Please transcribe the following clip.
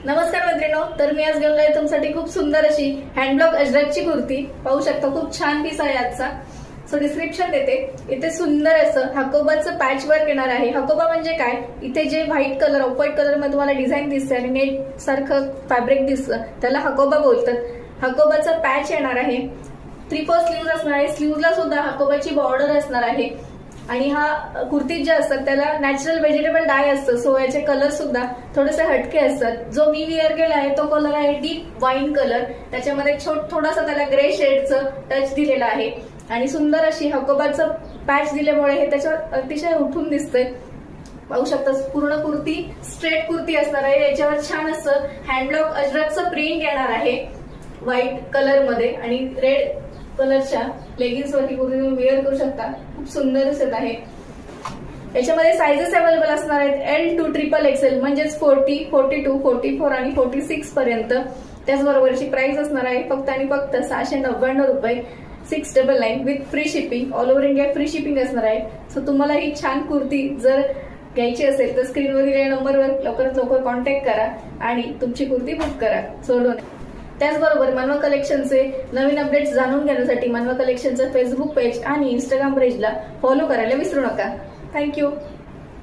नमस्कार मैत्रिणो, तर मी आज घेऊन आले तुमच्यासाठी खूप सुंदर अशी हँडब्लॉक अजरकची कुर्ती. पाहू शकता खूप छान पीस आहे आजचा. सो डिस्क्रिप्शन देते. इथे सुंदर असं हाकोबाचं पॅच वर्क येणार आहे. हाकोबा म्हणजे काय? इथे जे white colour off white colour मध्ये तुम्हाला डिझाईन दिसते आणि नेट सारखं फॅब्रिक दिसतं त्याला हाकोबा बोलतात. हाकोबाचा पॅच येणार आहे. 3/4 स्लीव्ह असणार आहे. स्लीव्हला सुद्धा हाकोबाची बॉर्डर असणार आहे. आणि हा कुर्तीत जे असतात त्याला नॅचरल व्हेजिटेबल डाय असतं. सो याचे कलर सुद्धा थोडेसे हटके असतात. जो मी वेअर केला आहे तो कलर आहे डीप वाईन कलर. त्याच्यामध्ये थोडासा त्याला ग्रे शेडचं टच दिलेला आहे आणि सुंदर अशी हकोबाचं पॅच दिल्यामुळे हे त्याच्यावर अतिशय उठून दिसतंय. पाहू शकता पूर्ण कुर्ती स्ट्रेट कुर्ती असणार आहे. याच्यावर छान असं हँडब्लॉक अजरकचं प्रिंट येणार आहे व्हाईट कलर मध्ये आणि रेड कलरच्या लेगिन्स वर ही कुर्ती तुम्ही वेअर करू शकता. खूप सुंदर दिसत आहे. याच्यामध्ये साइजेस अवेलेबल असणार आहेत L to XXL म्हणजेच 40, 42, 44 आणि 46 पर्यंत. त्याचबरोबरची प्राइस असणार आहे फक्त आणि फक्त 699 रुपये 699 with free shipping. All over India free shipping असणार आहे. सो तुम्हाला ही छान कुर्ती जर घ्यायची असेल तर स्क्रीनवर दिलेल्या नंबरवर लवकरात लवकर कॉन्टॅक्ट करा आणि तुमची कुर्ती बुक करा. सोडून त्याचबरोबर मनवा कलेक्शनचे नवीन अपडेट्स जाणून घेण्यासाठी मनवा कलेक्शनचं फेसबुक पेज आणि इंस्टाग्राम पेजला फॉलो करायला विसरू नका. थँक्यू.